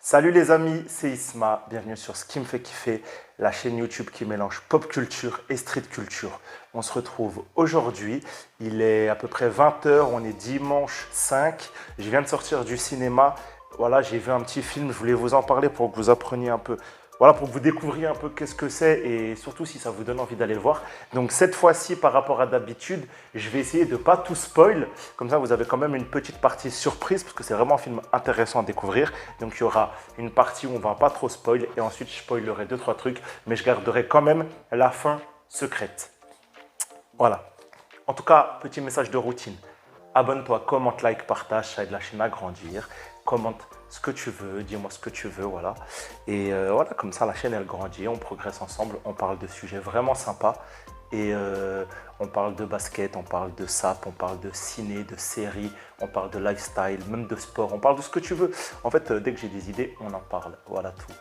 Salut les amis, c'est Isma, bienvenue sur Ce qui me fait kiffer, la chaîne YouTube qui mélange pop culture et street culture. On se retrouve aujourd'hui, il est à peu près 20 heures, on est dimanche 5, je viens de sortir du cinéma, voilà, j'ai vu un petit film, je voulais vous en parler pour que vous appreniez un peu, voilà, pour que vous découvriez un peu qu'est-ce que c'est et surtout si ça vous donne envie d'aller le voir. Donc cette fois-ci, par rapport à d'habitude, je vais essayer de ne pas tout spoil, comme ça vous avez quand même une petite partie surprise parce que c'est vraiment un film intéressant à découvrir. Donc il y aura une partie où on ne va pas trop spoil et ensuite je spoilerai 2-3 trucs, mais je garderai quand même la fin secrète. Voilà. En tout cas, petit message de routine. Abonne-toi, commente, like, partage, ça aide la chaîne à grandir. Commente ce que tu veux, dis-moi ce que tu veux, voilà. Et voilà, comme ça la chaîne elle grandit, on progresse ensemble, on parle de sujets vraiment sympas. Et on parle de basket, on parle de sap, on parle de ciné, de séries, on parle de lifestyle, même de sport, on parle de ce que tu veux. En fait, dès que j'ai des idées, on en parle, voilà tout.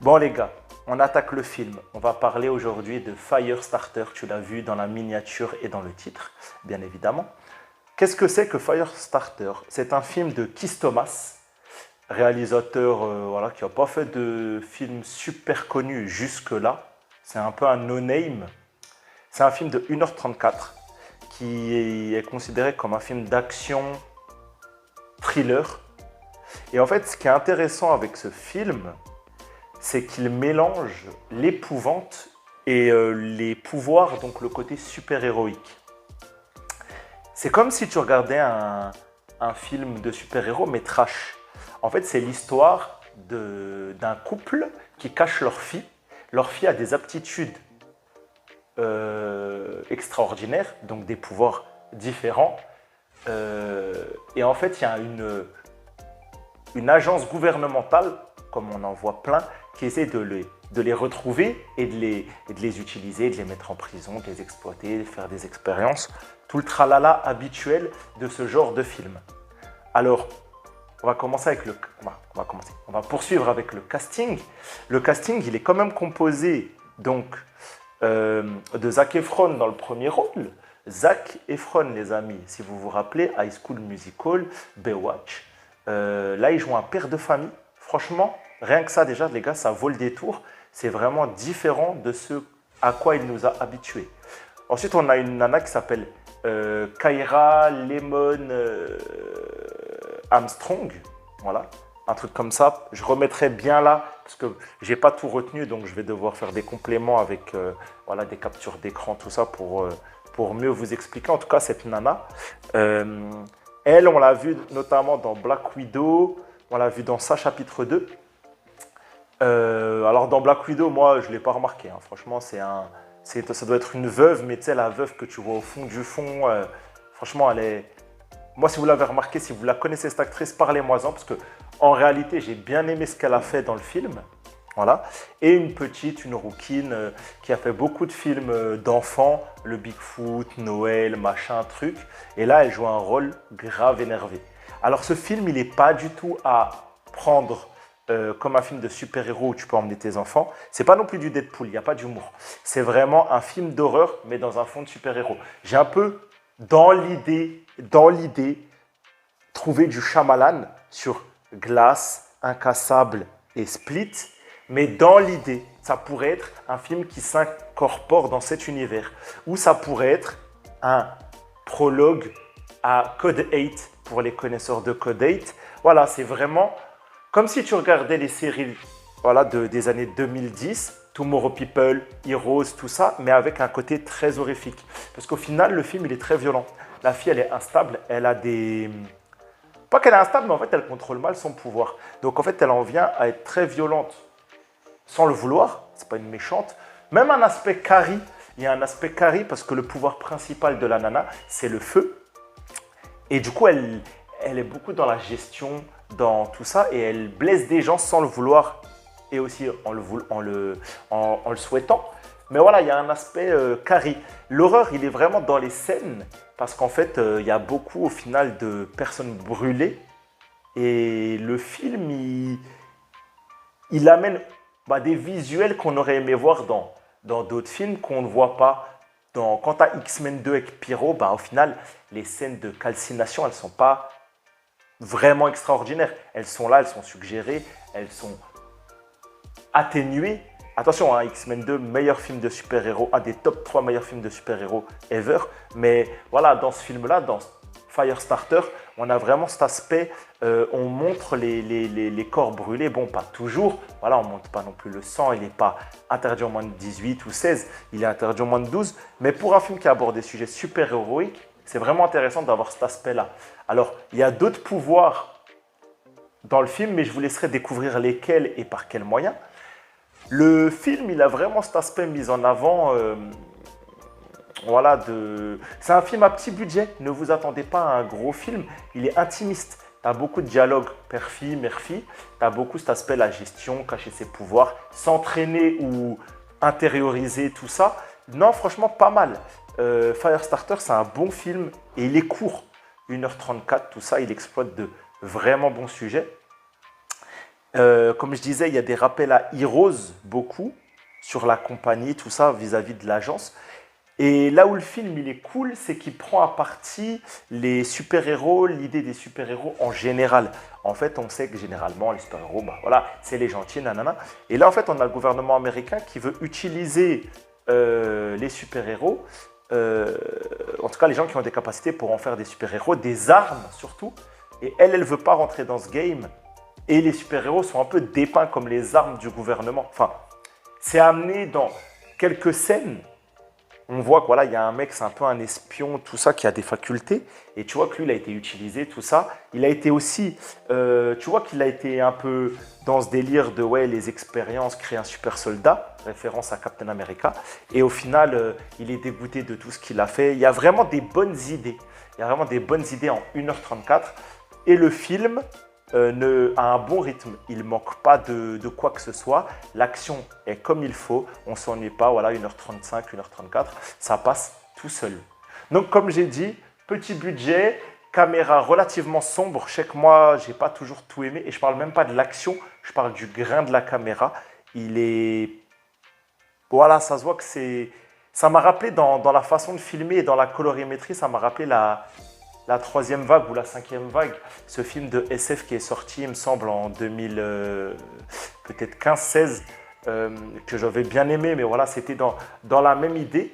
Bon les gars, on attaque le film. On va parler aujourd'hui de Firestarter, tu l'as vu dans la miniature et dans le titre, bien évidemment. Qu'est-ce que c'est que Firestarter? C'est un film de Keith Thomas, réalisateur voilà, qui n'a pas fait de film super connu jusque-là. C'est un peu un no-name. C'est un film de 1h34 qui est considéré comme un film d'action thriller. Et en fait, ce qui est intéressant avec ce film, c'est qu'il mélange l'épouvante et les pouvoirs, donc le côté super-héroïque. C'est comme si tu regardais un film de super-héros, mais trash. En fait, c'est l'histoire d'un couple qui cache leur fille. Leur fille a des aptitudes extraordinaires, donc des pouvoirs différents. Et en fait, il y a une agence gouvernementale, comme on en voit plein, qui essaie de les retrouver et de les utiliser, de les mettre en prison, de les exploiter, de faire des expériences. Tout le tralala habituel de ce genre de film. Alors, on va commencer avec on va poursuivre avec le casting. Le casting, il est quand même composé donc de Zac Efron dans le premier rôle. Zac Efron, les amis, si vous vous rappelez, High School Musical, Baywatch. Là, il joue un père de famille. Franchement, rien que ça, déjà, les gars, ça vaut le détour. C'est vraiment différent de ce à quoi il nous a habitués. Ensuite, on a une nana qui s'appelle Kyra Lemon Armstrong. Voilà, un truc comme ça. Je remettrai bien là, parce que je n'ai pas tout retenu, donc je vais devoir faire des compléments avec voilà, des captures d'écran, tout ça, pour mieux vous expliquer. En tout cas, cette nana, elle, on l'a vue notamment dans Black Widow, on l'a vue dans ça, chapitre 2. Alors, dans Black Widow, moi, je ne l'ai pas remarqué. Hein. Franchement, ça doit être une veuve, mais tu sais, la veuve que tu vois au fond du fond, franchement, elle est... Moi, si vous l'avez remarqué, si vous la connaissez, cette actrice, parlez-moi-en, parce que en réalité, j'ai bien aimé ce qu'elle a fait dans le film. Voilà. Et une rouquine qui a fait beaucoup de films d'enfants, le Bigfoot, Noël, machin, truc. Et là, elle joue un rôle grave énervé. Alors, ce film, il n'est pas du tout à prendre comme un film de super-héros où tu peux emmener tes enfants. C'est pas non plus du Deadpool, il n'y a pas d'humour. C'est vraiment un film d'horreur, mais dans un fond de super-héros. J'ai un peu, dans l'idée, trouvé du Shyamalan sur Glass, Incassable et Split. Mais dans l'idée, ça pourrait être un film qui s'incorpore dans cet univers. Ou ça pourrait être un prologue à Code 8 pour les connaisseurs de Code 8. Voilà, c'est vraiment... Comme si tu regardais les séries voilà, des années 2010, Tomorrow People, Heroes, tout ça, mais avec un côté très horrifique. Parce qu'au final, le film, il est très violent. La fille, elle est instable, elle a des... Pas qu'elle est instable, mais en fait, elle contrôle mal son pouvoir. Donc, en fait, elle en vient à être très violente sans le vouloir. C'est pas une méchante. Même un aspect Carrie, il y a un aspect Carrie parce que le pouvoir principal de la nana, c'est le feu. Et du coup, elle est beaucoup dans la gestion, dans tout ça, et elle blesse des gens sans le vouloir et aussi en le souhaitant. Mais voilà, il y a un aspect Carrie. L'horreur, il est vraiment dans les scènes parce qu'en fait, il y a beaucoup au final de personnes brûlées et le film, il amène des visuels qu'on aurait aimé voir dans d'autres films qu'on ne voit pas. Quant à X-Men 2 avec Pyro, au final, les scènes de calcination, elles ne sont pas vraiment extraordinaires. Elles sont là, elles sont suggérées, elles sont atténuées. Attention, hein, X-Men 2, meilleur film de super-héros, un des top 3 meilleurs films de super-héros ever. Mais voilà, dans ce film-là, dans Firestarter, on a vraiment cet aspect, on montre les corps brûlés. Bon, pas toujours, voilà, on ne montre pas non plus le sang, il n'est pas interdit au moins de 18 ou 16, il est interdit au moins de 12. Mais pour un film qui aborde des sujets super-héroïques, c'est vraiment intéressant d'avoir cet aspect-là. Alors, il y a d'autres pouvoirs dans le film, mais je vous laisserai découvrir lesquels et par quels moyens. Le film, il a vraiment cet aspect mis en avant. Voilà, c'est un film à petit budget. Ne vous attendez pas à un gros film. Il est intimiste. Tu as beaucoup de dialogues père-fille, mère-fille. Tu as beaucoup cet aspect, la gestion, cacher ses pouvoirs, s'entraîner ou intérioriser tout ça. Non, franchement, pas mal. Firestarter, c'est un bon film et il est court. 1h34, tout ça, il exploite de vraiment bons sujets. Comme je disais, il y a des rappels à Heroes, beaucoup, sur la compagnie, tout ça, vis-à-vis de l'agence. Et là où le film il est cool, c'est qu'il prend à partie les super-héros, l'idée des super-héros en général. En fait, on sait que généralement, les super-héros, bah voilà, c'est les gentils, nanana. Et là, en fait, on a le gouvernement américain qui veut utiliser les super-héros, en tout cas les gens qui ont des capacités pour en faire des super-héros, des armes surtout. Et elle ne veut pas rentrer dans ce game. Et les super-héros sont un peu dépeints comme les armes du gouvernement. Enfin, c'est amené dans quelques scènes. On voit qu'il voilà, y a un mec, c'est un peu un espion, tout ça, qui a des facultés. Et tu vois que lui, il a été utilisé, tout ça. Il a été aussi, tu vois qu'il a été un peu dans ce délire de ouais, les expériences, créer un super soldat, référence à Captain America. Et au final, il est dégoûté de tout ce qu'il a fait. Il y a vraiment des bonnes idées. Il y a vraiment des bonnes idées en 1h34. Et le film a un bon rythme. Il ne manque pas de quoi que ce soit. L'action est comme il faut. On ne s'ennuie pas. Voilà, 1h35, 1h34. Ça passe tout seul. Donc, comme j'ai dit, petit budget, caméra relativement sombre. Je sais que moi, je n'ai pas toujours tout aimé. Et je ne parle même pas de l'action. Je parle du grain de la caméra. Il est... Voilà, ça se voit que c'est... Ça m'a rappelé dans la façon de filmer et dans la colorimétrie, ça m'a rappelé la troisième vague ou la cinquième vague, ce film de SF qui est sorti, il me semble, en 2000, peut-être 15-16, que j'avais bien aimé, mais voilà, c'était dans la même idée.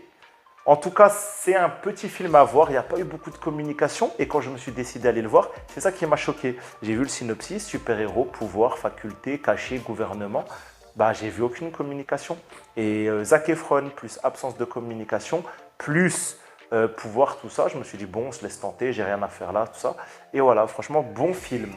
En tout cas, c'est un petit film à voir, il n'y a pas eu beaucoup de communication, et quand je me suis décidé à aller le voir, c'est ça qui m'a choqué. J'ai vu le synopsis, super-héros, pouvoir, faculté, cachet, gouvernement, bah, j'ai vu aucune communication. Et Zac Efron, plus absence de communication, plus... pouvoir, tout ça, je me suis dit, bon, on se laisse tenter, j'ai rien à faire là, tout ça. Et voilà, franchement, bon film.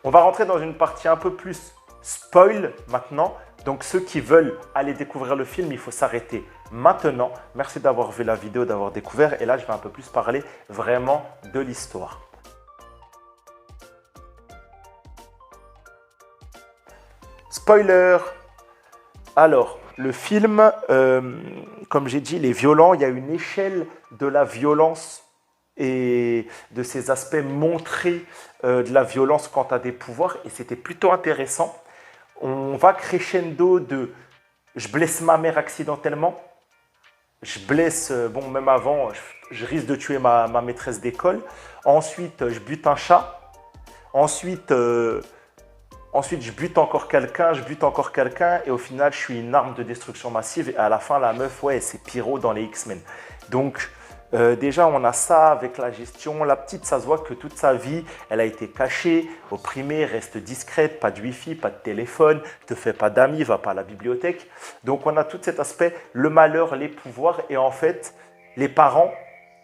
On va rentrer dans une partie un peu plus spoil maintenant. Donc, ceux qui veulent aller découvrir le film, il faut s'arrêter maintenant. Merci d'avoir vu la vidéo, d'avoir découvert. Et là, je vais un peu plus parler vraiment de l'histoire. Spoiler! Alors, le film, comme j'ai dit, il est violent. Il y a une échelle de la violence et de ces aspects montrés de la violence quant à des pouvoirs. Et c'était plutôt intéressant. On va crescendo de « je blesse ma mère accidentellement », je blesse, bon, même avant, je risque de tuer ma maîtresse d'école. Ensuite, je bute un chat. Ensuite, je bute encore quelqu'un, et au final, je suis une arme de destruction massive. Et à la fin, la meuf, ouais, c'est Pyro dans les X-Men. Donc, déjà, on a ça avec la gestion. La petite, ça se voit que toute sa vie, elle a été cachée, opprimée, reste discrète, pas de wifi, pas de téléphone, te fais pas d'amis, va pas à la bibliothèque. Donc, on a tout cet aspect, le malheur, les pouvoirs. Et en fait, les parents,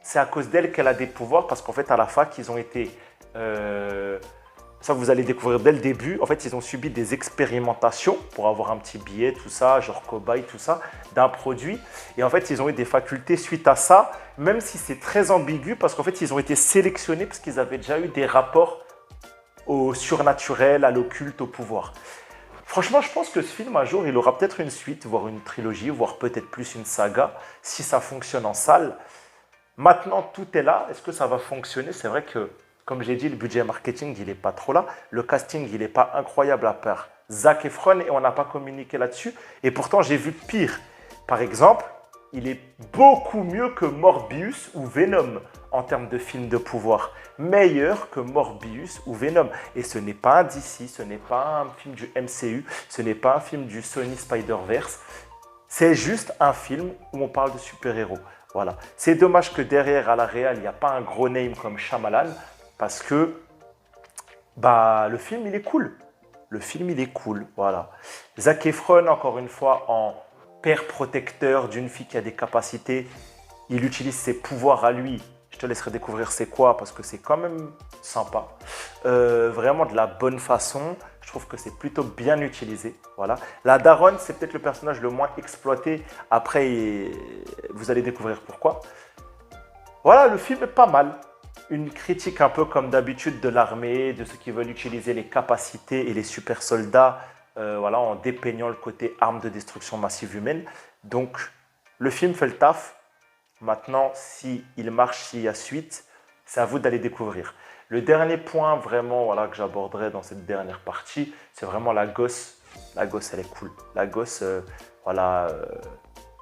c'est à cause d'elle qu'elle a des pouvoirs parce qu'en fait, à la fac, ils ont été... ça, vous allez découvrir dès le début. En fait, ils ont subi des expérimentations pour avoir un petit billet, tout ça, genre cobaye, tout ça, d'un produit. Et en fait, ils ont eu des facultés suite à ça, même si c'est très ambigu, parce qu'en fait, ils ont été sélectionnés parce qu'ils avaient déjà eu des rapports au surnaturel, à l'occulte, au pouvoir. Franchement, je pense que ce film, un jour, il aura peut-être une suite, voire une trilogie, voire peut-être plus une saga, si ça fonctionne en salle. Maintenant, tout est là. Est-ce que ça va fonctionner? C'est vrai que, comme j'ai dit, le budget marketing, il n'est pas trop là. Le casting, il n'est pas incroyable à part Zac Efron et on n'a pas communiqué là-dessus. Et pourtant, j'ai vu pire. Par exemple, il est beaucoup mieux que Morbius ou Venom en termes de film de pouvoir. Meilleur que Morbius ou Venom. Et ce n'est pas un DC, ce n'est pas un film du MCU, ce n'est pas un film du Sony Spider-Verse. C'est juste un film où on parle de super-héros. Voilà. C'est dommage que derrière, à la réal, il n'y a pas un gros name comme Shyamalan parce que le film, il est cool. Le film, il est cool. Voilà. Zac Efron, encore une fois, en père protecteur d'une fille qui a des capacités, il utilise ses pouvoirs à lui. Je te laisserai découvrir c'est quoi parce que c'est quand même sympa. Vraiment de la bonne façon. Je trouve que c'est plutôt bien utilisé. Voilà. La daronne, c'est peut-être le personnage le moins exploité. Après, vous allez découvrir pourquoi. Voilà, le film est pas mal. Une critique un peu comme d'habitude de l'armée, de ceux qui veulent utiliser les capacités et les super soldats voilà, en dépeignant le côté arme de destruction massive humaine. Donc, le film fait le taf. Maintenant, s'il marche, s'il y a suite, c'est à vous d'aller découvrir. Le dernier point vraiment voilà, que j'aborderai dans cette dernière partie, c'est vraiment la gosse. La gosse, elle est cool. La gosse,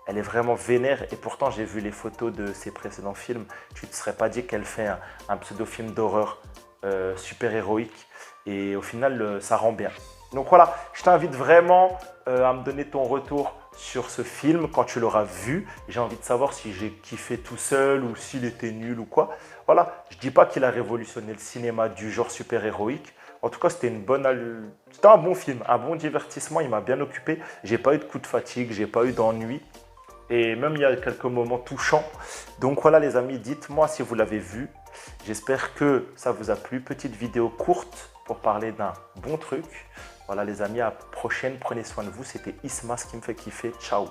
elle est vraiment vénère. Et pourtant, j'ai vu les photos de ses précédents films. Tu ne te serais pas dit qu'elle fait un pseudo-film d'horreur super héroïque. Et au final, ça rend bien. Donc voilà, je t'invite vraiment à me donner ton retour sur ce film quand tu l'auras vu. J'ai envie de savoir si j'ai kiffé tout seul ou s'il était nul ou quoi. Voilà, je ne dis pas qu'il a révolutionné le cinéma du genre super-héroïque. En tout cas, c'était un bon film, un bon divertissement. Il m'a bien occupé. J'ai pas eu de coup de fatigue, j'ai pas eu d'ennui. Et même il y a quelques moments touchants. Donc voilà les amis, dites-moi si vous l'avez vu. J'espère que ça vous a plu. Petite vidéo courte pour parler d'un bon truc. Voilà les amis, à la prochaine. Prenez soin de vous. C'était Isma, ce qui me fait kiffer. Ciao.